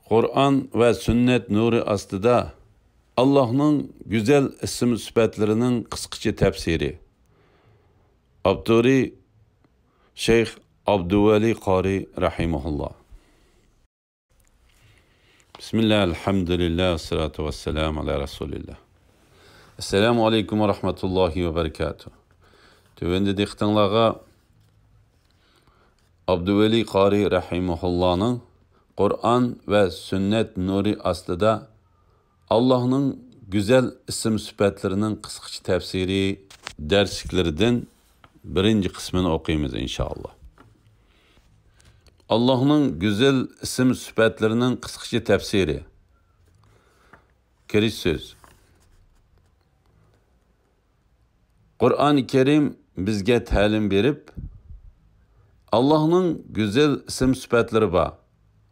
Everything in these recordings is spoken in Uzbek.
Kur'an ve sünnet nuri astida Allah'ın güzel isim sıfatlarının kıskıcı tefsiri. Abduri Şeyh Abdülveli Qari rahimahullah. Bismillah, elhamdülillah, salatu vesselamu ala Resulillah. Esselamu aleyküm ve rahmetullahi ve berekatuhu. Tövende diktanlağa Abdülveli Qari rahimahullah'ın Kur'an ve sünnet nuri aslida Allah'ın güzel isim sıfatlarının kıskıcı tefsiri dersliklerinden birinci kısmını okuyumuz inşallah. Allah'ın güzel isim sıfatlarının kıskıcı tefsiri. Kiriş söz. Kur'an-ı Kerim bizge talim berip, Allah'ın güzel isim sıfatları var.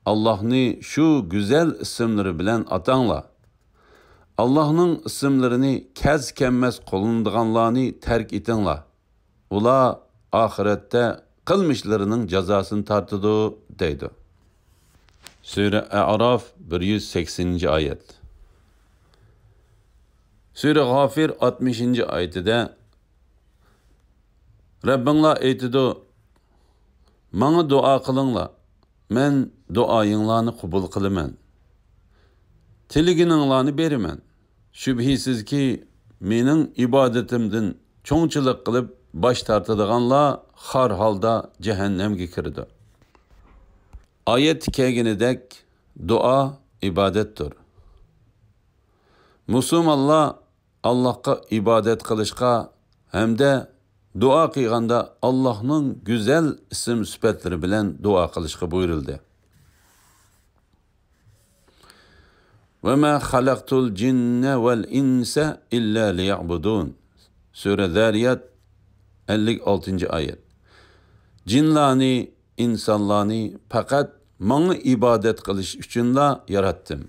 Allah'ını şu güzel isimleri bilen atanla, Allah'ın isimlerini kez kemmez kolunduğanlarını terk etinla, ula ahirette kılmışlarının cezasını tartıdı deydi. Sure-i-A'raf 180. ayet. Sure-i Gafir 60. ayetide Rabbinla eytidu, "Bana dua kılınla, men duayınlarını kubul kılımen. Tiligininglarni berimen. Şübhisiz ki mening ibadetimden çoğunçılık kılıp baş tartıdığanlar har halda cehennemge kirdi." Ayet keginidek dua ibadettir. Musulmonlar Allah'a ibadet kılışqa hamda dua qilganda Allah'ın güzel isim sıfatları bilen dua kılışqa buyurildi. وَمَا خَلَقْتُ الْجِنَّ وَالْاِنْسَ اِلَّا لِيَعْبُدُونَ Sure Zariyat 56. ayet. Cinlani, insanlani fakat bana ibadet kılış üçünla yarattım.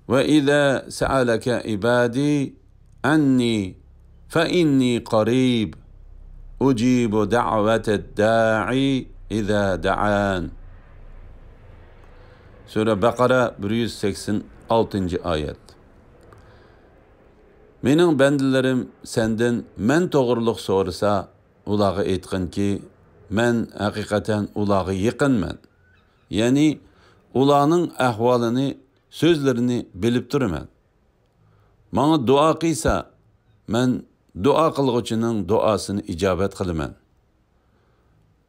وَاِذَا سَأَلَكَ عِبَادِي عَنِّي فَاِنِّي قَرِيبٌ اُجِيبُ دَعْوَةَ الدَّاعِ اِذَا دَعَانِ Sure Bakara 186. ayet. Mening bendilerim senden men toğırlıq sorsa, ulağı etkin ki, men hakikaten ulağı yıkınmen. Yani ulağının ahvalını, sözlerini bilip durman. Bana dua kıysa, men dua kılgıçının duasını icabet kılıman.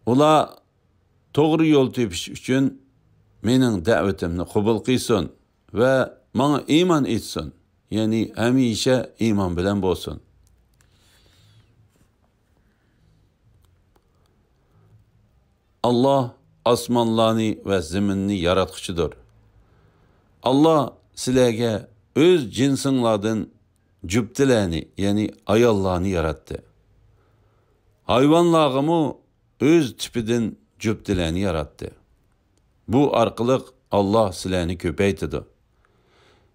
Ula doğru yol tepiş üçün mening davetimni kubul kıysun ve bana iman etsin. Yani hemişe iman bilen bolsun. Allah asmanlarını ve zeminni yaratqıçıdır. Allah sizlerge öz cinsinlardan cüptilerini yani ayallarını yarattı. Hayvanlarımı öz tipidin cüptilerini yarattı. Bu arqılıq Allah sizlerini köpeytidi.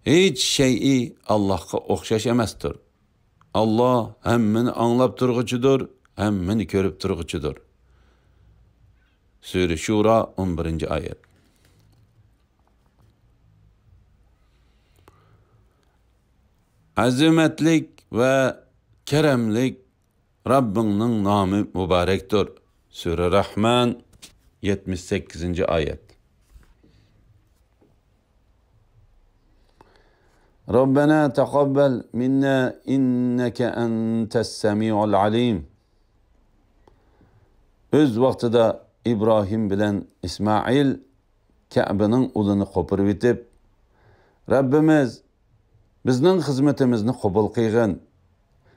Hiç şeyi Allah'a oxşaş emasdir. Allah hemmini anlap turğucudur, hemmini körüp turğucudur. Sure Şura 11. ayet. Azimetlik ve keremlik Rabbinin namı mübarektir. Sure Rahman 78. ayet. Rabbena taqabbal minna inneke entes semi'ul alim. Öz vaqtida İbrahim bilen İsmail Ka'be'nin ulunu qopirib etib, Rabbimiz bizning xizmetimizni qabul qilgin.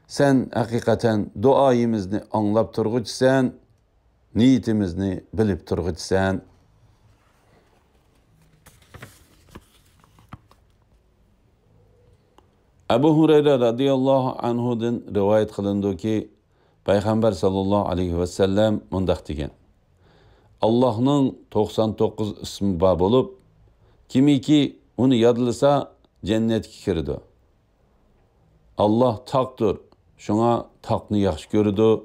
Sen hakikaten duayimizni anlab turg'uchisan, niyetimizni bilib turg'uchisan. Abu Hurayra radıyallahu anhu'dan rivayet kılındı ki Peygamber sallallahu aleyhi ve sellem mundaq degan. Allah'ın 99 ismi var bolup, kimiki onu yadlasa cennetke kirdi. Allah takdır, şuna takni yaxşı görüdü.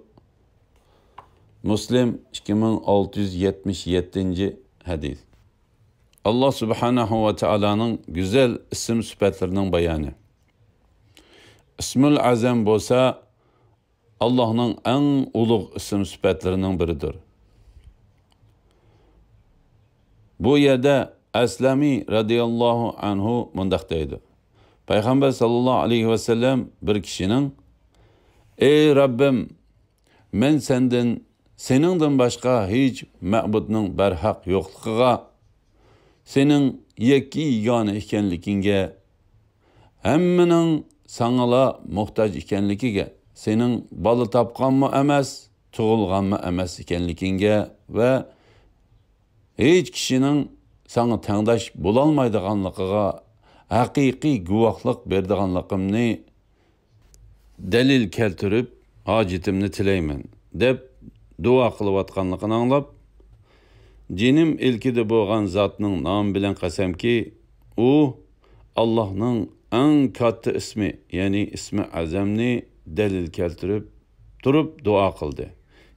Muslim 2677 hadis. Allah subhanahu ve Taala'nın güzel isim sıfatlarının bayanı. İsmül Azam bolsa Allah'ın en ulug isim sıfatlarının biridir. Bu yerde Aslami radıyallahu anhu mundaq deydi. Peygamber sallallahu aleyhi ve sellem bir kişinin ey Rabbim men seningden başka hiç ma'budning barhaq yo'qligiga senin yekki yegona ekanligiga hammaning sangala muhtoj ekanligiga sening bola topganmi emas tug'ilganmi emas ekanligiga ve hiç kişinin sana tengdaş bulolmaydiganligiga haqiqiy guvohlik berdiganligimni delil keltirip hacetimni tilayman deb duo qilayotganligini anglab jinim ilkida bo'lgan zotning nomi bilan qasamki u Allohning eng katta ismi ya'ni ismi azamni delil keltirib turib duo qildi.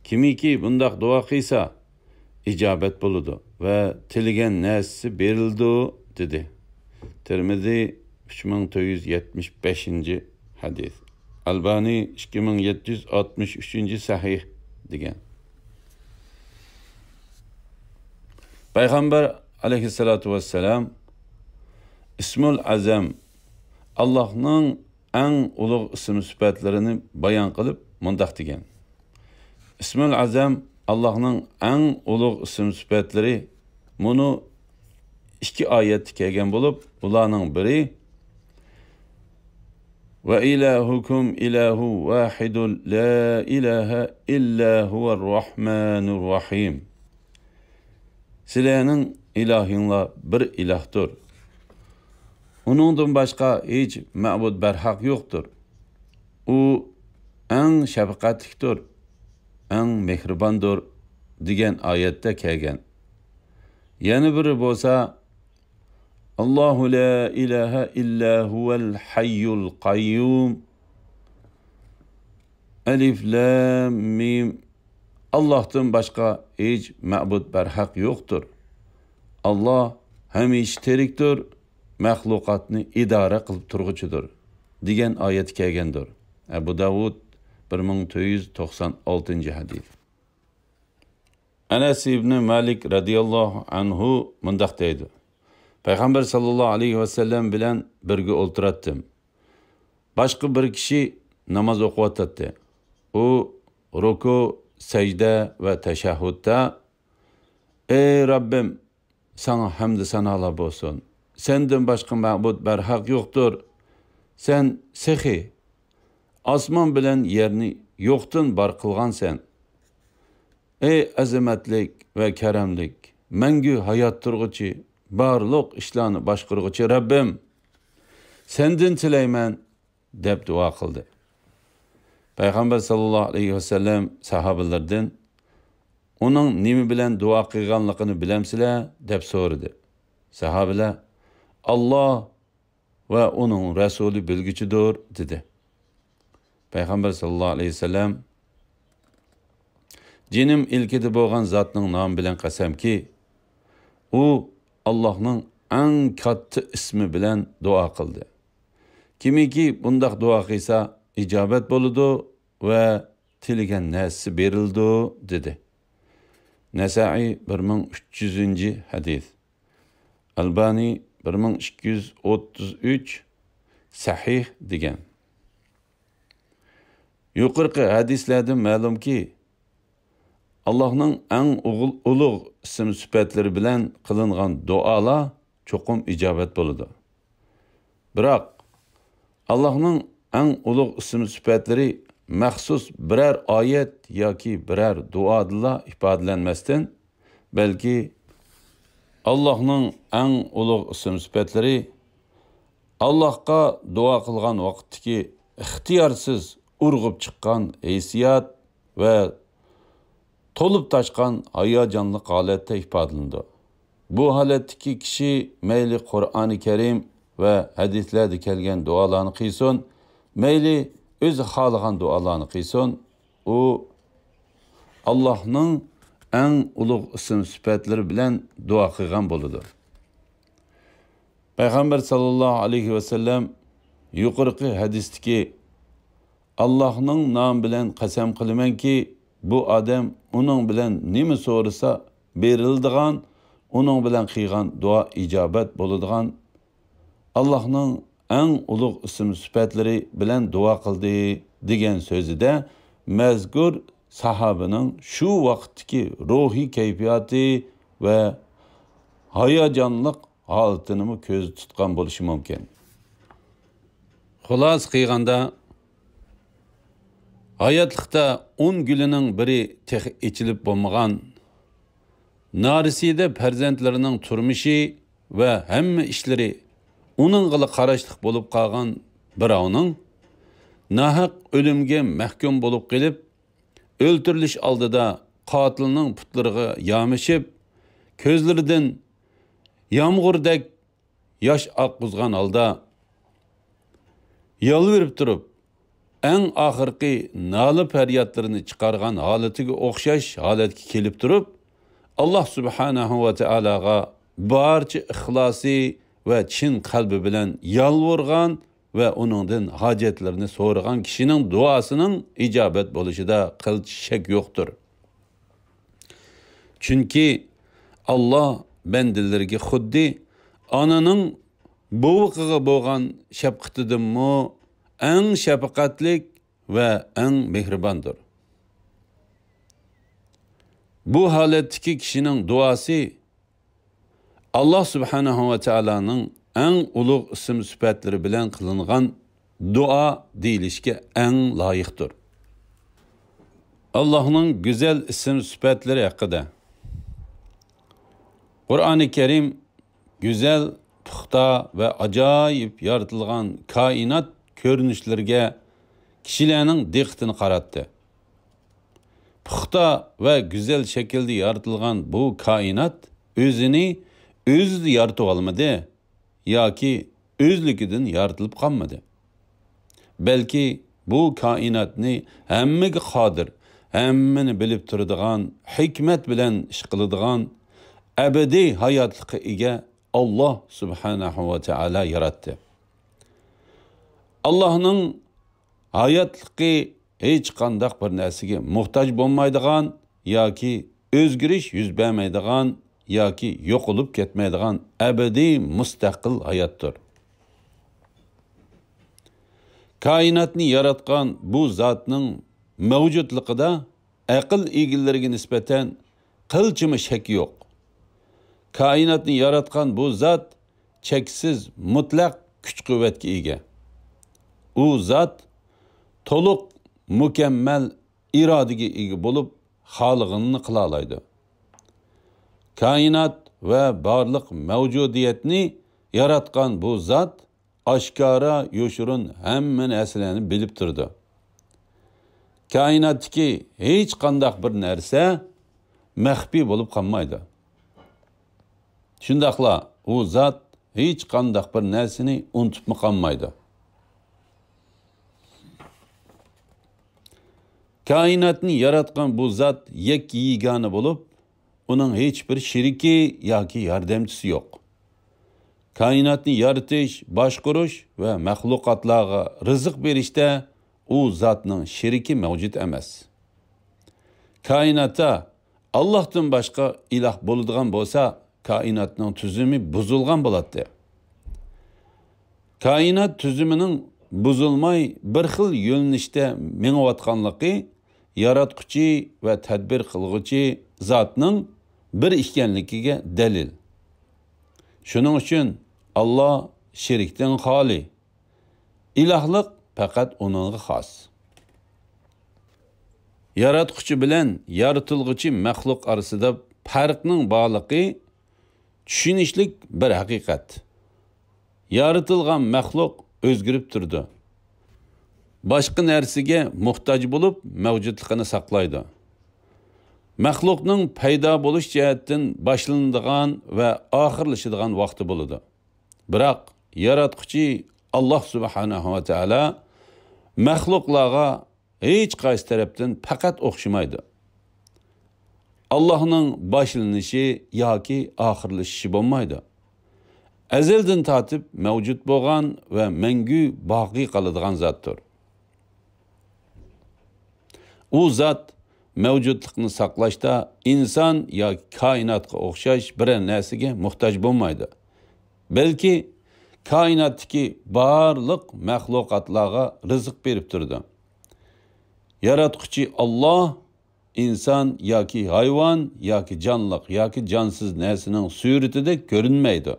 Kimiki bundaq duo qilsa ijobat bo'ladi va tilagan narsasi berildi dedi. Tirmizi 3475 hadis. Albani 2763 sahih degan. Peygamber aleyhissalatu vesselam İsmül Azam Allah'ın en ulug isim sıfatlarini bayan kılıp mundaq degan. İsmül Azam Allah'ın en ulug isim sıfatları bunu iki ayet kelgan bulup ularning biri ve ilahukum ilahu vahidun la ilaha illa huvarrahmanurrahim. Sizlerning ilahinglar bir ilahdır. Onundan başka hiç ma'bud barhaq yoktur. O en şefqatlikdir, en mehribandır degan ayette kelgan. Yana biri bo'lsa Allahu la ilaha illa huvel hayyul qayyum. Alif lam mim. Allah'tan başka hiç ma'bud barhaq yoktur. Allah hemish terikdir, mahlukatni idora qilib turg'uchidir degan oyat kelgandir. Abu Davud 1496 hadis. Anas ibn Malik radıyallahu anhu mundaq deydi. Peygamber sallallahu aleyhi ve sellem bilan birga o'ltiratdim. Başqa bir kishi namoz o'qiyotdi. U ruku, secde ve teşehhüdde ey Rabbim sana hamd sanolar bo'lsin. Senden başka ma'bud barhaq yoktur. Sen sehi, asman bilen yerini yoktun bar kılgan sen. Ey azamatlik ve keremlik, mengü hayat turguchi, barlık işlerini başqırguchi Rabbim, senden tilayman deb dua kıldı. Peygamber sallallahu aleyhi ve sellem sahabelerden onun nimi bilen dua qilganligini bilamsizlar deb so'radi. Sahabeler Allah ve onun Resulü bilgiçidir dedi. Peygamber sallallahu aleyhi ve sellem jinim ilkida bo'lgan zotning nomi bilan qasamki u Allah'ın en katta ismi bilan duo qildi. Kimiki bundaq duo qilsa ijobat bo'ladi ve tilagan narsasi berildi dedi. Nasai 1300 hadis. Albani 1233 sahih degan. Yuqorqi hadislardan ma'lumki Allah'ın en ulug isim sıfatları bilan qilingan duolar cho'qim ijobat bo'ladi. Biroq Allah'ın en ulug isim sıfatları maxsus birer ayet yoki birer duoda ifodalanmasdan balki Allah'ın en ulug isim sıfatları Allah'a dua qilgan vaqtdagi ixtiyorsiz urg'ib chiqqan hissiyat ve tolup taşkan hayacanlı holatda ifodalanadi. Bu holatdagi kishi mayli Qur'oni Karim ve hadislarda kelgan duolarni qilsin, mayli o'zi xohlagan duolarni qilsin, u Allah'ның en ulug' ism sifatlari bilan duo qilgan bo'ladi. Payg'ambar sallallohu alayhi va sallam yuqorqi hadisdagi Allah'ның nomi bilan qasam qilamanki, bu odam uning bilan nima so'rasa beriladigan, uning bilan qilgan duo ijobat bo'ladigan, Allah'ның en ulug' ism sifatlari bilan duo qildi degan so'zida mazkur sahabenin şu vaqtdagi ruhiy kayfiyati ve hayajonliq holatini ko'z tutgan bo'lishi mumkin. Xulos qilganda hayotlikda 10 gülünün biri tex içilib bo'lmagan, narisida farzandlarining turmushi ve hamma ishlari uningga qarashliq bo'lib qolgan birovning nahaq o'limga mahkum bo'lib qilib, o'ltirilish oldida qotilning putlariga yamishib, ko'zlaridan yomg'irdak yosh oqqizgan holda yolvirib turib, en oxirgi nola faryodlarini chiqargan holatiga o'xshash holatga kelib turib, Allah subhanahu va taologa barcha ixlosi ve chin qalbi bilan yalvorgan ve onundan hacetlerini so'ragan kişinin duasının icabet bo'lishida qilch shak yo'qdir. Çünkü Allah bendilerge xuddi ananing buviqiga bo'lgan shafqatidanmi eng shafqatlik ve eng mehribondir. Bu holatdagi kişinin duası Allah subhanahu ve taola'nın en ulug' ism sifatlari bilan qilingan dua deyilishga en layıqdır. Allah'ın güzel isim sifatları haqida Kur'an-ı Kerim güzel, puxta ve acayip yaratilgan kainat ko'rinishlarga kishilarning diqqatini qaratdi. Puxta ve güzel şekilde yaratilgan bu kainat o'zini o'zi yaratib olmadi yoki o'zligidan yaratilib qolmadi. Balki bu kainatni hammaga qodir, hammani bilib turadigan, hikmat bilan ish qiladigan, abadiy hayotlikka ega Allah subhanahu va taolo yaratdi. Allah'ның hayotligi hech qanday bir narsaga muhtoj bo'lmaydigan yoki o'zgarish yuz bermaydigan yoki yo'qolib ketmaydigan abadiy mustaqil hayotdir. Kainatni yaratgan bu zotning mavjudligida aql egillariga nisbatan qilchimi shak yo'q. Kainatni yaratgan bu zot cheksiz mutlaq kuch-quvvatga ega. U zot to'liq mukammal irodaga ega bo'lib, xolig'ini qila oladi. Kainat ve barliq mevcudiyetini yaratgan bu zat aşkara yoşurun hamma narsalarni bilib turdi. Kainatdagi hech qanday bir narsa maxfi bo'lib qolmaydi. Shundaqla u zat hech qanday bir narsani unutib qolmaydi. Kainatni yaratgan bu zat yegana bo'lib, onun hiçbir şiriki yoki yardımcısı yok. Kainatni yaratish, boshqarish ve mahlukatlarga rizq berishda u zatning shiriki mavjud emas. Kainatda Allohdan boshqa iloh bo'ladigan bo'lsa, kainatning tuzumi buzilgan bo'ladi. Kainat tuzumining buzilmay bir xil yo'nalishda mengayotganligi yaratquchi ve tadbir qilg'uchi zatning bir ekanligiga dalil. Shuning uchun Allah shirkdan xoli. Ilohlik faqat uningga xos. Yaratquchi bilan yaratilguchi maxluq orasida farqning borligi tushunishlik bir haqiqat. Yaratilgan maxluq o'zgarib turdi. Boshqa narsaga muhtoj bo'lib mavjudligini saqlaydi. Maxluqning paydo bo'lish jihatdan boshlanadigan va oxirlashadigan vaqti bo'ladi. Biroq yaratquchi Allah subhanahu va taolo maxluqlarga hech qaysi tarafdan faqat o'xshamaydi. Allah'ның başlanışı yoki oxirlashishi bo'lmaydi. Ezelden tatip mevcut bo'lgan ve mengü baki qaladigan zatdır. U zat mevcutluqni saqlashda inson yoki koinotga o'xshash biror narsaga muhtoj bo'lmaydi. Balki koinotdagi barliq mahluqotlarga rizq berib turdi. Yaratquchi Allah inson yoki hayvon yoki jonliq yoki jonsiz narsaning suratida ko'rinmaydi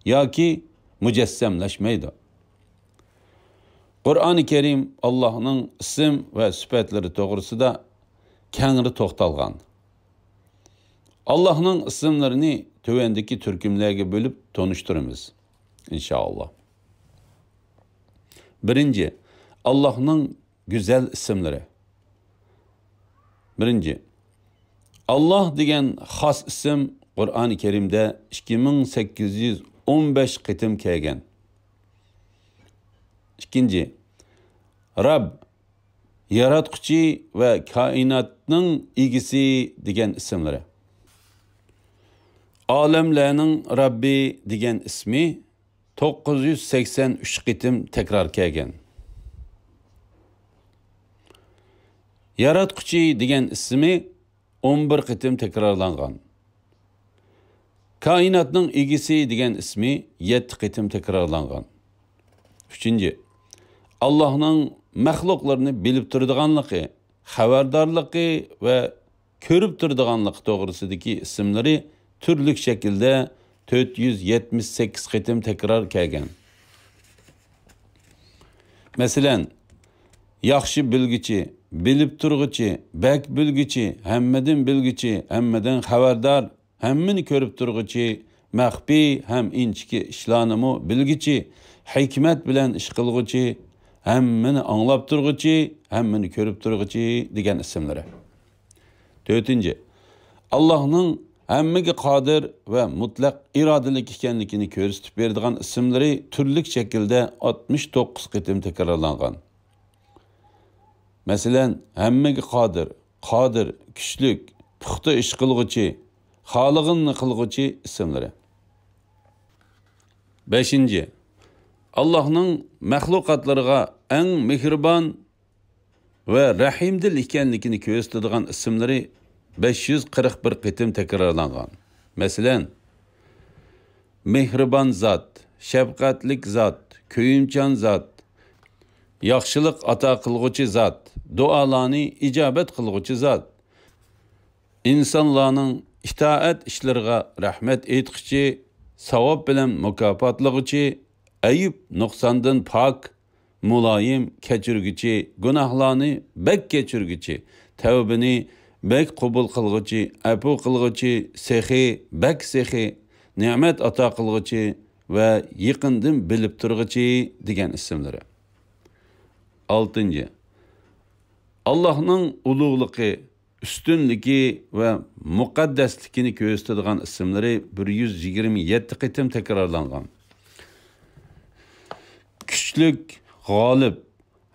yoki mujassamlashmaydi. Qur'oni Karim Allah'ның ism ve sifatları to'g'risida kengri to'xtalgan. Allah'ның isimlerini tövendeki türkümlerge bölüp tonuşturumuz. İnşallah. Birinci, Allah'ның güzel isimleri. Birinci, Allah degan xas isim Qur'oni Karim'de 2815 qitim kelgan. İkinci, Rab, yaratquchi ve kainatning egisi degan isimleri. Alemlerning Rabbi degan ismi 983 qitim tekrar kelgan. Yaratquchi degan ismi 11 qitim tekrarlangan. Kainatning egisi degan ismi 7 qitim tekrarlangan. Üçüncü, Allah'ның məxluqlarını bilib turduğanlığı, xəbərdarlığı ve körüb turduğanlığı doğrusidagi isimleri türlük şekilde 478 qitim tekrar kelgan. Mesela, yaxshi bilgichi, bilib turg'uchi, bak bilgichi, hammadan bilgichi, hammadan xabardor, hammani ko'rib turg'uchi, maxfiy ham inchki ishlarni bilgichi, hikmat bilan ish qilg'uchi, hammani anglab turg'uchi, hammani ko'rib turg'uchi degan ismlari. 4. Allohning hammaga qodir ve mutlaq irodalik ekanligini ko'rsatib beradigan ismlari turli shaklda 69 qitim takrorlangan. Mesela hammaga qodir, kuchlik, puxta ish qilg'uchi, xolig'ini qilg'uchi ismlari. 5. Allah'ның məxluqatlarına en mehribon ve rahimdil ekanligini ko'rsatadigan ismlari 541 qitim takrorlangan. Mesela mehribon zat, shafqatlik zat, ko'yimchan zat, yaxshilik ato qilg'uchi zat, duolarni ijobat qilg'uchi zat, insonlarning itoat ishlariga rahmat aytquchi, savob bilan mukofotlaguchi, ayib nuqsondan pok, muloyim, kechirguchi, gunohlarni bak kechirguchi, tavbani bak qabul qilguchi, afu qilguchi, bak sehi, ne'mat ato qilguchi ve yaqindan bilib turguchi degan ismlari. 6. Allah'ның ulug'ligi, üstünlüğü ve muqaddasligini ko'rsatadigan ismlari 127 qitim takrorlangan. Kuchlik, g'olib,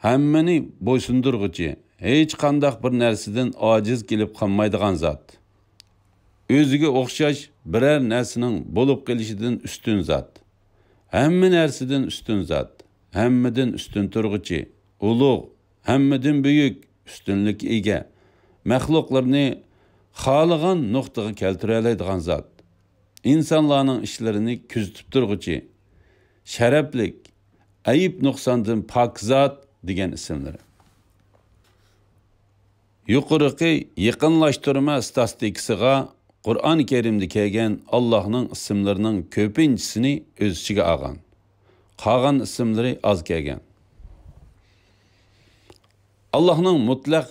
hammani bo'ysundirg'uchi, hech qanday bir narsadan ojiz kelib qolmaydigan zot. O'ziga o'xshash biror narsaning bo'lib kelishidan ustun zot. Hamma narsadan ustun zot, hammadan ustun turg'uchi, ulug', hammadan buyuk, üstünlük ega, məxluqlarni xaligan nuqtaga keltira oladigan zot. İnsanlarning ishlarini kuzatib turg'uchi, sharaflik, ayib nuqsondan pok zot degan ismlari. Yuqorqi yaqinlashtirma statistikasiga Qur'oni Karimda kelgan Allohning ismlarining ko'pinchisini o'z ichiga olgan. Qolgan ismlari oz kelgan. Allah'ның mutlaq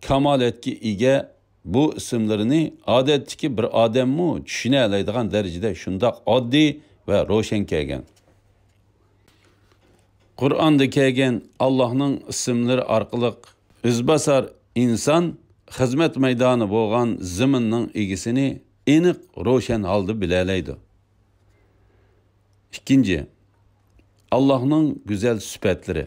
kamaletki ega bu isimlerini odatdagi bir odammu tushuna oladigan darajada shundoq oddiy ve ro'shan kelgan. Qur'onda kelgan Allohning ismlari orqali o'zbasar inson xizmat maydoni bo'lgan zaminning egisini aniq ro'shan holda bila oladi. 2. Allohning go'zal sifatlari.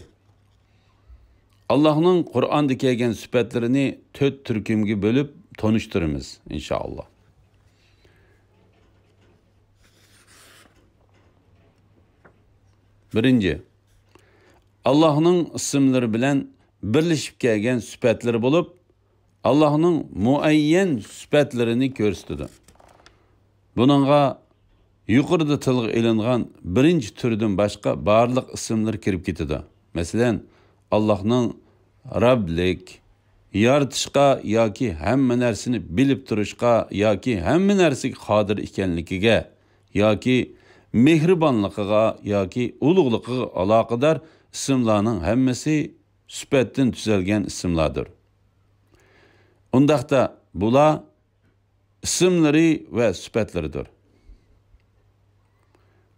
Allah'ның Qur'onda kelgan sifatlarini 4 turkumga bölüp tanıştırırız inşallah. Birinci, Allah'ın isimleri bilen birleşip kelgen süpetleri bulup, Allah'ın muayyen süpetlerini gösterdi. Bununla yukarıda tilga ilingan birinci türden başka barlık isimler kirip ketidi. Mesela Allah'ın Rablik, yaratışqa yoki hamma narsani bilib turishqa yoki hamma narsaga qodir ekanligiga yoki mehribonligiga yoki ulug'ligiga aloqador ismlarning hammasi sifatdan tuzalgan ismlardir. Undaqda bular ismlari va sifatlaridir.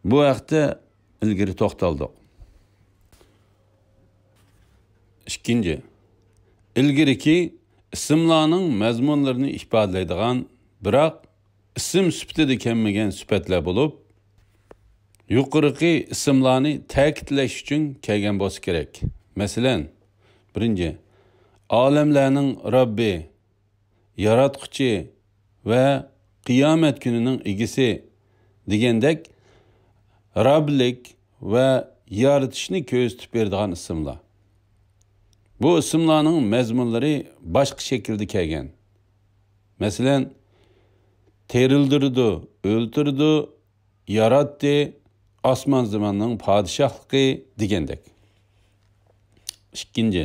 Bu vaqtda ilgari to'xtaldik. İkinci, ilgiriki isimlarning mazmunlarini ifodalaydigan, biroq ism sifatida kelmagan sifatlar bo'lib, yuqorqi ismlarni ta'kidlash uchun kelgan bo'lsa kerak. Masalan, birinchi, olamlarning Robbi, yaratquchi va qiyomat kunining egisi degandek Roblik va yaratishni ko'rsatib beradigan ismlar. Bu isimlarning mazmunlari boshqa shaklda kelgan. Masalan, terildirdi, o'ltirdi, yaratdi, osmon zamonning podshohligi degandek. Ikkinchi,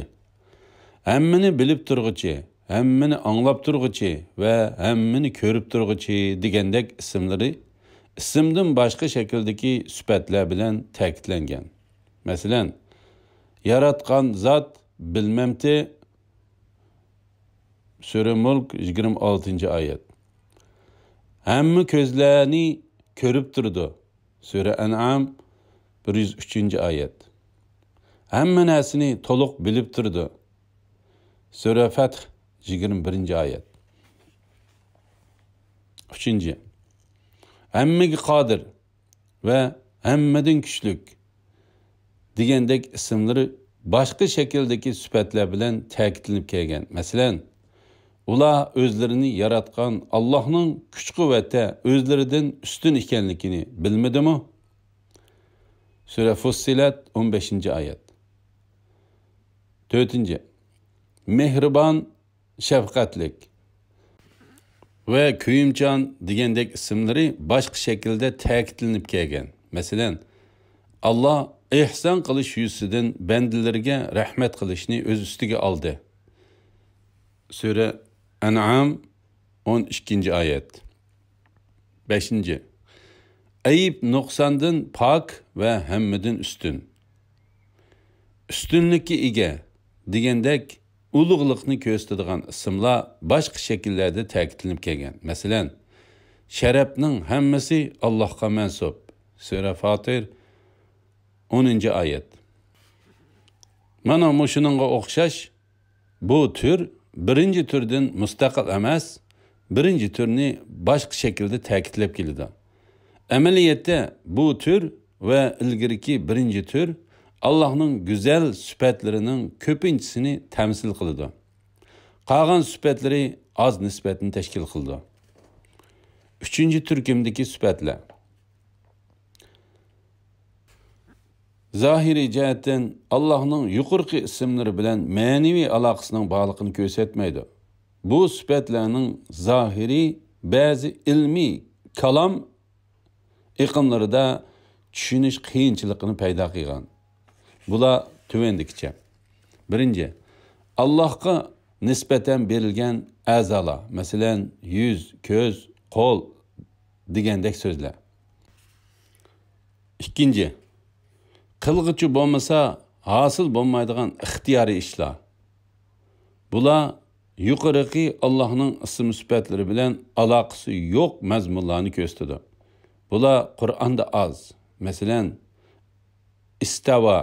hammani bilib turg'uchi, hammani anglab turg'uchi va hammani ko'rib turg'uchi degandek ismlari ismdan boshqa shakldagi sifatlar bilan ta'kidlangan. Masalan, yaratgan zot bilmemti Sure Mulk 26. ayet. Hamma ko'zlarni ko'rib turdi. Sure An'am 103. ayet. Hamma narsani to'liq bilib turdi. Sure Fath 21. ayet. 3. Hammaga qodir va hammadan kuchlik degandek ismlari boshqa shakldagi sifatlar bilan ta'kidlanib kelgan. Masalan, ular o'zlarini yaratgan Allohning kuch-quvvati o'zlaridan ustun ekanligini bilmadimi? Sura Fussilat 15. ayet. 4. Mehribon, shafqatlik va kuyimchan degandek ismlari boshqa shaklda ta'kidlanib kelgan. Masalan, Allah ihson qilish yuzidan bandalarga rahmat qilishni o'z ustiga oldi. Sura An'am 12. ayet. 5. Ayib nuqsondan pok va hammadan ustun. Ustunlikka ega degandek ulug'liqni ko'rsatadigan ismlar boshqa shakllarda ta'kidlanib kelgan. Masalan, sharafning hammasi Allohga mansub. Sura Fatir 10. ayet. Mana shuningga o'xshash bu tür birinchi turdan mustaqil emas, birinchi turni boshqa shaklda ta'kidlab keladi. Amaliyotda bu tür va ilgiriki birinchi tur Allah'ның güzel sifatlarının ko'pinchisini tamsil qiladi. Qolgan sifatlari az nisbatini tashkil qildi. 3. turkumdagi sifatlar. Zahiri jihatdan Allah'ның yuqorqi ismlari bilan ma'naviy aloqasining bog'liqini ko'rsatmaydi. Bu sifatlarning zahiri ba'zi ilmiy kalom iqimlarida tushunish qiyinchiligini paydo qilgan. Bular tuvendikçe. Birinci, Allah'a nispeten berilgen a'zolar, mesela yüz, göz, qo'l degandek so'zlar. İkinci, qilg'ichi bo'lmasa hosil bo'lmaydigan ixtiyoriy ishlar. Bular yuqorqi Allohning ism sifatlari bilan aloqasi yo'q mazmunlarni ko'rsatadi. Bular Qur'onda az. Masalan, istava,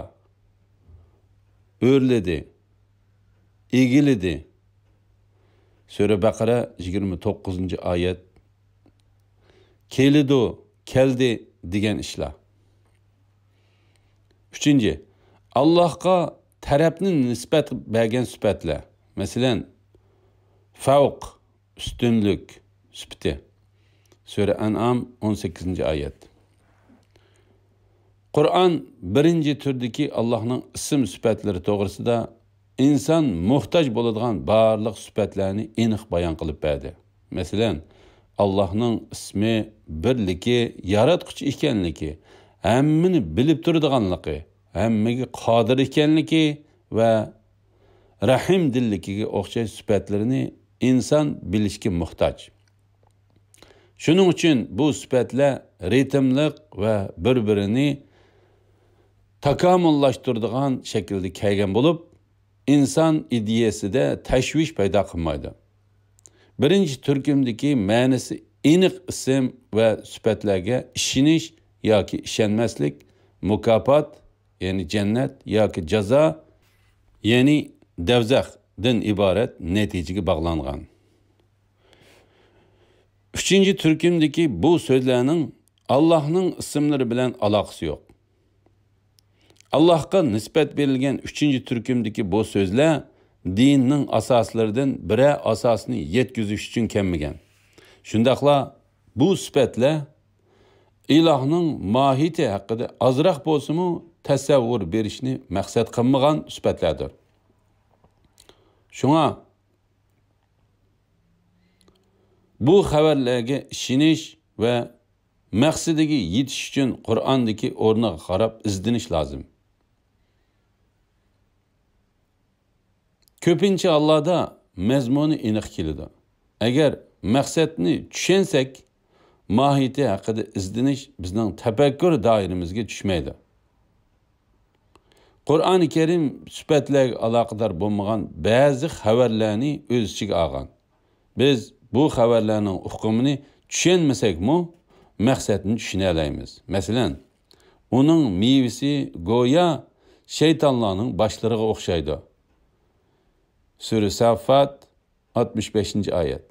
o'rladi, egilidi. Sura Baqara 29. ayet. Kelidu, keldi degan ishlar. 3. Allohga tarafni nisbat bergan sifatlar. Masalan, favq, üstünlük süpti. Sure An'am 18. ayet. Kur'an birinci türdeki Allah'ın isim süpetleri toğrısıda insan muhtaç bo'ladigan barliq süpetlerini aniq bayan qilib berdi. Mesela Allah'ın ismi birliki, yaratquchi ekanligi, hammani bilib turadiganligi, hammaga qodir ekanligi ve rahim dilligiga o'xshash süpetlerini insan bilishga muhtaç. Şunun için bu süpetler ritmlik ve birbirini takamullaştırdıgan şekilde kelgen bulup, insan ideyesi de teşviş payda kılmaydı. Birinci türkümdeki ma'nisi aniq isim ve süpetlerge işiniş yoki işenmeslik, mukafat yani cennet yoki jaza yani devzakdan ibaret neticege bağlangan. Üçüncü türkümdeki bu sözlerinin Allah'ın isimleri bilen alakası yok. Allah'a nispet verilgen üçüncü türkümdeki bu sözler dinin asaslarından bire asasını yetküzüş için kemmigen. Şundakla bu süpetle ilahının mahiyeti hakkında azraq bolsumu tasavvur berişini maksat kılmagan süpetlerdir. Şuna bu haberlerge işiniş ve maksadigi yetiş için Kur'an'daki oruna karab izdiniş lazım. Köpinçe Allah'da mezmunu iniq kelidi. Eğer maksatni tushensek, mahiyeti hakkında izdiniş bizning tefekkür dairimizge düşmeydi. Kur'an-ı Kerim süpetlerge alaqadar bo'lmagan bazı haberlerini öz içige algan. Biz bu haberlerinin hukumunu tushunmasak mu, maksatni tushuna olamiz. Mesela, onun meyvesi goya şeytanlarning başlarına o'xshaydi. Sure Saffat 65. ayet.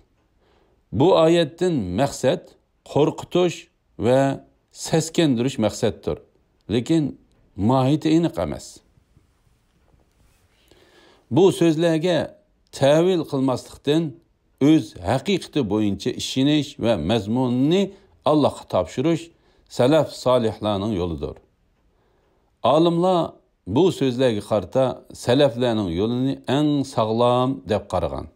Bu ayetin maksat korkutuş ve seskendiriş maksatdır. Lekin mahiyeti aniq emas. Bu sözlerge tavil qilmaslikdan öz haqiqati bo'yicha ishinish ve mazmunini Allah'a topshirish salaf solihlarning yo'lidir. Olimlar bu sözlerge qarta salaflarning yo'lini eng sağlam deb qaragan.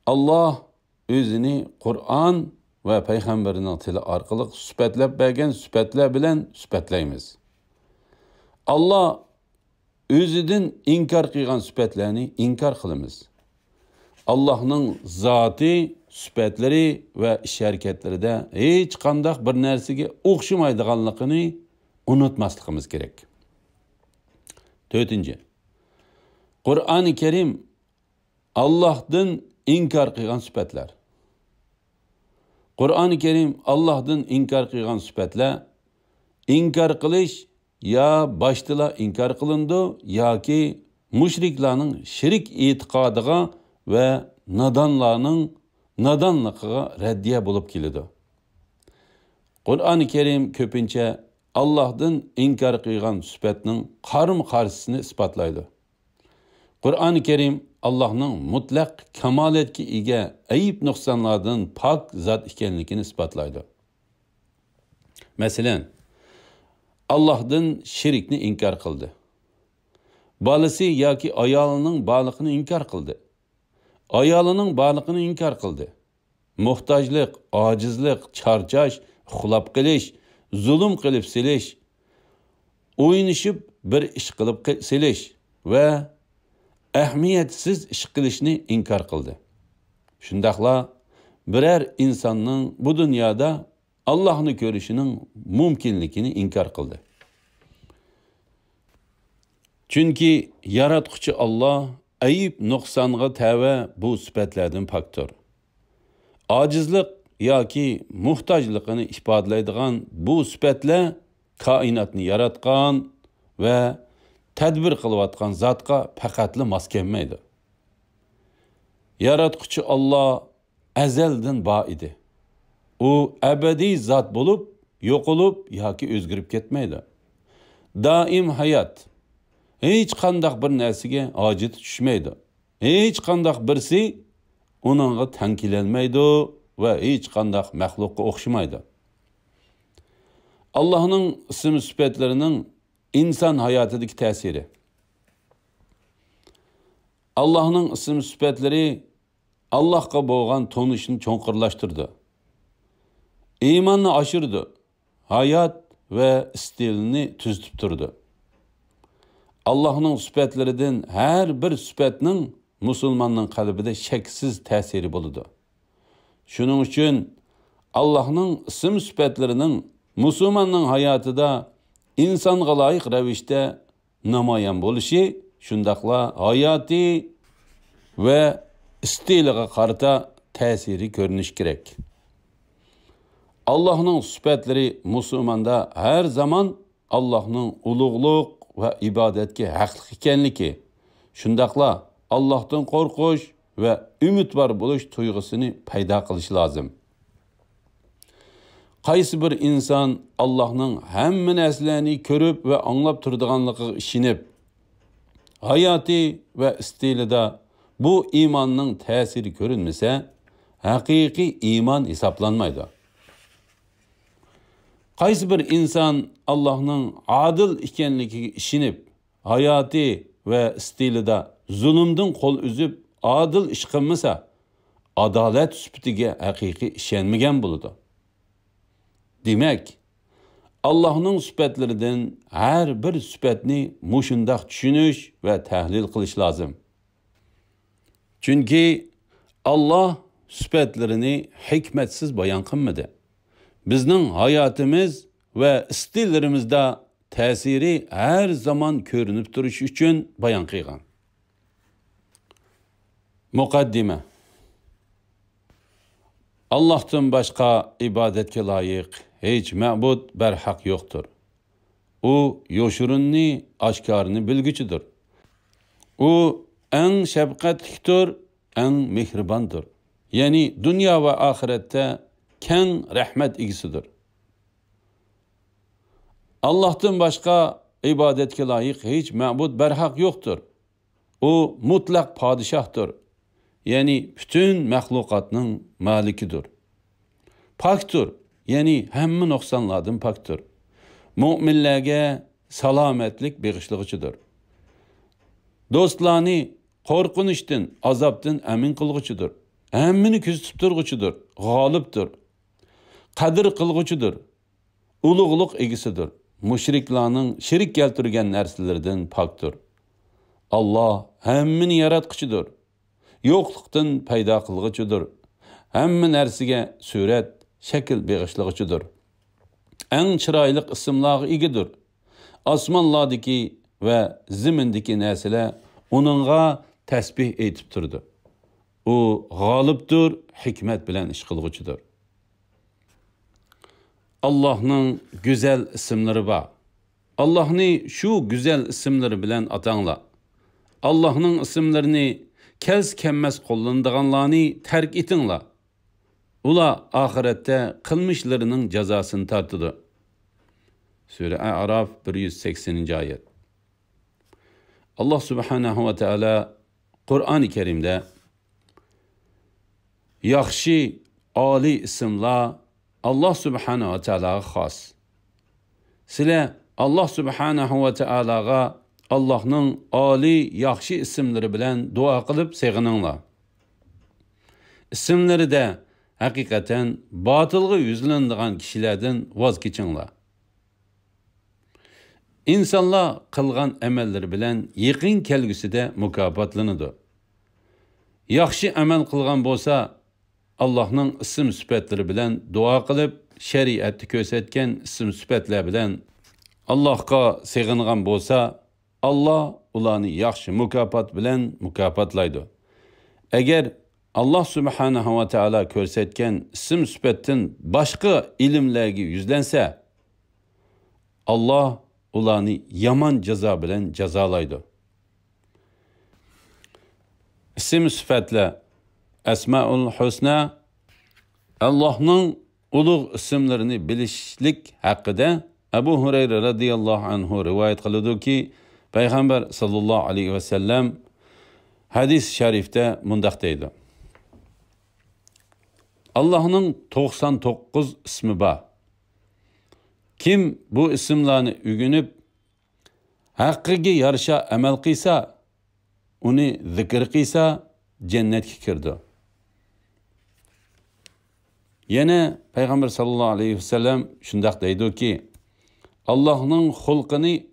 Allah özünü Kur'an ve Peygamberinin tili arkalık süpetlep bergen süpetler bilen süpetleyimiz. Allah özüdün inkar kıygan süpetlerini inkar kılımız. Allah'ın zatı, süpetleri ve iş hareketleri de hiç kandak bir nersige okşumaydıganlıkını unutmaslıkımız gerek. Dördüncü, Kur'an-ı Kerim Allah'ın inkar kıygan süpetler. Kur'an-ı Kerim Allah'ın inkar kıygan süpetler, inkar kılış ya baştıla inkar kılındı ya ki müşriklerin şirik itikadıga ve nadanlarının nadanlıqıga reddiye bulup kilidi. Kur'an-ı Kerim köpünçe Allah'ın inkar kıygan süpetinin karşısını ispatlaydı. Kur'an-ı Kerim Allah'ın mutlak kemaletki ige ayıp noksanlardan pak zat ikenlikini ispatlaydı. Mesela Allah'ın şirikni inkar kıldı. Balısı ya ki ayalının balıkını inkar kıldı. Ayalının balıkını inkar kıldı. Muhtaçlık, acizlik, çarçaş, xulap kılış, zulüm kılıp siliş, oynayışıp bir iş kılıp siliş ve ehmiyetsiz iş kılışını inkar kıldı. Şundakla birer insanın bu dünyada Allah'ını görüşünün mümkünlükini inkar kıldı. Çünkü yaratquchi Allah ayıp noksanğa tava bu süpetlerden paktır. Acizlik ya ki muhtaçlığını ifadelaydigan bu süpetler kainatını yaratgan ve tedbir kılıvatgan zatqa faqatlı mas kelmaydi. Yaratquchi Allah ezelden ba idi. O ebedi zat bulup, yok olup ya ki özgürüp ketmeydi. Daim hayat. Hiç kandak bir nesige acit düşmeydi. Hiç kandak birisi onunla teng kelolmaydi ve hiç qandaq məxluqqa o'xshamaydi. Allah'ın isim sübetlerinin insan hayatındaki tesiri. Allah'ın isim sübetleri Allah'a bo'lgan tonuşunu çoğunqurlaştırdı. İmanını aşırdı. Hayat ve stilini tüzüp durdu. Allah'ın sübetlerinin her bir sübetinin Müslümanın kalbide şeksiz tesiri buludu. Şunun için Allah'ın isim sübetlerinin Müslümanın hayatıda insanğa layık revişte namayan buluşu, şundaqla hayati ve stiliga qarata tesiri görünüş gerek. Allah'ın sübetleri Müslümanda her zaman Allah'ın uluğluk ve ibadetki haqlıq ekenligi, şundaqla Allah'tan qorquş ve ümit var buluş tuyg'usini paydo qilish lazım. Qaysi bir insan Allah'ın hamma narsalarni ko'rib ve anglab turadiganligiga ishonib, hayati ve stilida bu imanın tesiri görünmese, hakiki iman hesaplanmaydı. Qaysi bir insan Allah'ın adil ekenligiga ishonib, hayati ve stilida zulümden kol üzüp adil iş qilmasa, adalet sübutiga hakiki ishonmagan bo'ladi. Demek, Allah'ın sübetlerinden her bir sübetni muşundaq düşünüş ve tahlil qilish lazım. Çünkü Allah sübetlerini hikmetsiz bayan qilmadi. Bizning hayatımız ve stillerimizde tesiri her zaman görünüp duruş için bayan qilgan. Muqaddime. Allah'tan başka ibadetke layık hiç ma'bud berhaq yoktur. O yoşurunni, aşkarını bilgüçüdür. O en şefkatliktir, en mihribandır. Yani dünya ve ahirette ken rahmet igisidir. Allah'tan başka ibadetke layık hiç ma'bud berhaq yoktur. O mutlak padişahtır. Yani bütün məxluqatının malikidir. Paktır. Yani həmmin noksanlardan paktır. Müminlərə salametlik bağışlıqçıdır. Dostlarını qorqunuşdan, azapdan əmin qılğıçıdır. Həmmini küzüb turğuçudur. Galiptir. Qadir qılğıçıdır. Uluğluq egisidir. Müşriklarning şirik keltirgan narsalardan paktır. Allah həmmini yaratqıçıdır. Yo'qliqdan paydo qilg'uchidir. Hamma narsaga surat, shakl beg'ishlag'uchidir. Eng chiroyli ismlarga egidir. Osmonlardagi va zimindagi narsalar uningga tasbih aytib turdi. U g'olibdir, hikmat bilan ish qilg'uchidir. Allohning go'zal ismlari bor. Allohni shu go'zal ismlari bilan atanglar. Allohning ismlarini kels kelmez qo'llanadiganlarni tark etinglar. Ular oxiratda qilmishlarining jazosini tortadi. Sura A'raf 180-oyat. Allah subhanahu va taala Qur'oni Karimda yaxshi oliy ismlar Allah subhanahu va taolaga xos. Sizlar Allah subhanahu va taolaga Allah'ın ali, yaxshi isimleri bilen dua qilib seg'ininglar. İsimleri de hakikaten batılga yüzlendiğen kişilerden vaz keçinglar. İnsanlar qilgan amalları bilen yaqin kelgusida mukofotlanadi. Yaxshi amal qilgan bo'lsa, Allah'ın isim sübetleri bilen dua qilib, şeriatda ko'rsatgan isim sübetler bilen Allah'a seg'ingan bo'lsa, Allah ularni yaxshi mukofot bilan mukofotlaydi. Agar Allah subhanahu va taolo ko'rsatgan ism sifatdan boshqa ilmlarga yuzlansa, Allah ularni yomon jazo bilan jazolaydi. Ism sifatlar Asmaul Husna Allah'ning ulug' ismlarini bilishlik haqida Abu Hurayra radhiyallohu anhu rivoyat qiladi-ki, Payg'ambar sallallohu alayhi va sallam hadis sharifda mundaq deydi: Allah'ın 99 ismi var. Kim bu isimlerini ügünüp hakkıga yarışa amel qilsa, uni zikr qilsa cennetga kirdi. Yana Peygamber sallallahu aleyhi ve sellem shundoq deydiki, Allah'ın xulqini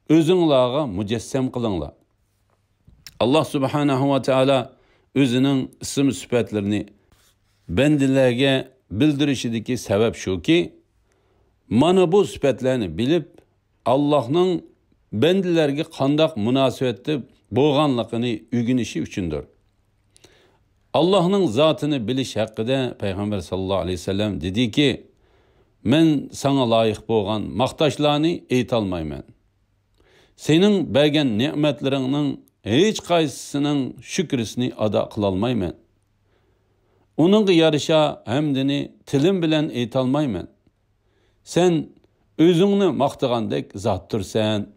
özünglarga mücessem qilinglar. Allah subhanahu ve teala özünün isim sıfatlarini bendilerge bildirişideki sebep şu ki, mana bu sıfatlarını bilip Allah'ın bendilerge qandaq münasebetli bo'lganligini ügünüşü üçündür. Allah'ın zatını biliş hakkında Peygamber sallallahu aleyhi ve sellem dedi ki, men sana layık bo'lgan maqtaşlarını aytolmayman. Senin bergen nimetlerinin hiç qaysısının şükrisini ada qilolmayman. Onunla yarışa hamdini tilim bilen aytolmayman. Sen özüngni maqtagandek zatdırsan.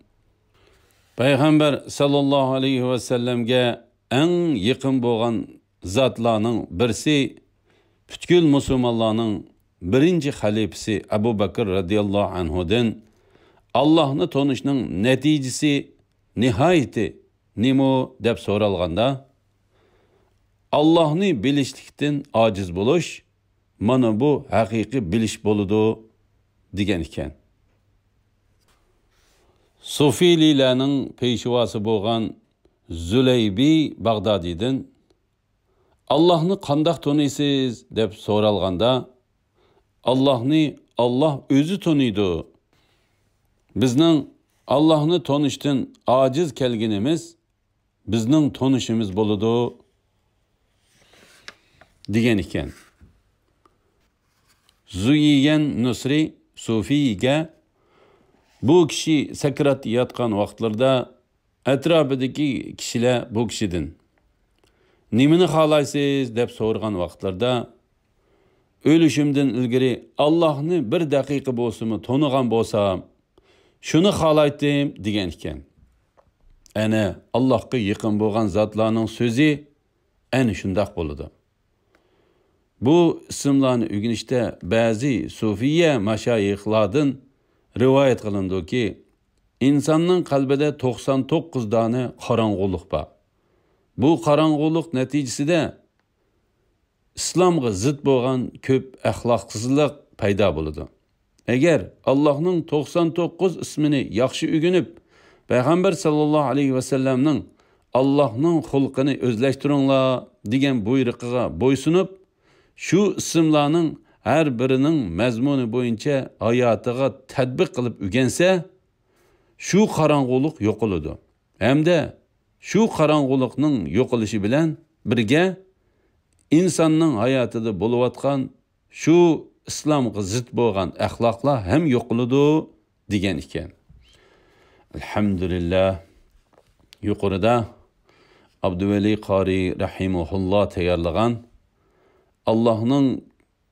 Peygamber sallallahu aleyhi ve sellemge en yaqin bo'lgan zatlarning birisi, butkul musulmonlarning birinchi xalifasi Abu Bakr radiyallahu anhudan Allah'ni tanışning neticesi nihayeti nimo deb so'ralganda, Allah'ni bilishlikdan ojiz bo'lish, mana bu haqiqiy bilish bo'ladi degan ekan. Sufililarning peshvosi bo'lgan Züleybi Bag'dodiydan Allah'ni qandoq tanıysiz deb so'ralganda, Allah'ni Allah özü tanıydı. Bizning Allah'ni tanışdan aciz kelginimiz bizning tanışımız bo'ladi degan ekan. Zuyiyen Nusri Sufiga bu kishi sakrat yotgan vaqtlarda atrofidagi kishilar bu kishidan nimani xohlaysiz deb so'rgan vaqtlarda o'lishimdan ilgari Allohni bir daqiqa bo'lsa-mu tonigan bo'lsam, shuni xohlaydim degan ekan. Ana Allohga yaqin bo'lgan zotlarning so'zi ana shundoq bo'ladi. Bu ismlarni o'rganishda ba'zi sufiya mashayixlardan rivoyat qilindiki, insonning qalbida 99 dona qorong'ulik bor. Bu qorong'ulik natijasida islomga zid bo'lgan ko'p axloqsizlik paydo bo'ladi. Agar Allohning 99 ismini yaxshi o'rganib, Payg'ambar sallallohu alayhi va sallamning Allohning xulqini o'zlashtiringlar degan buyrug'iga bo'ysunib, shu ismlarning har birining mazmuni bo'yicha hayotiga tatbiq qilib o'rgansa, shu qorong'ulik yo'qoladi. Hamda shu qorong'ulikning yo'qolishi bilan birga insonning hayotida bo'layotgan shu islomga zid bo'lgan axloqlar ham yo'qoladi degan ekan. Alhamdulillah, yuqorida Abduvali Qori rahimahulloh tayyorlagan Allah'ın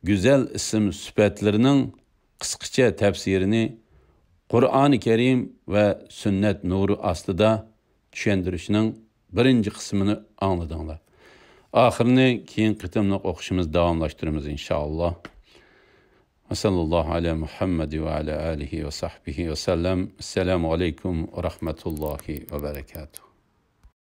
güzel isim sıfatlarının qisqacha tafsirini Qur'oni Karim ve sünnet nuru aslida tushuntirishning birinchi qismini angladinglar. Oxirini keyin qitimliq o'qishimiz davomlashtiramiz inshaalloh. Sallallahu ala Muhammad ve ala alihi ve sahbihi ve sellem. Esselamu aleyküm ve rahmetullahi ve berekatuhu.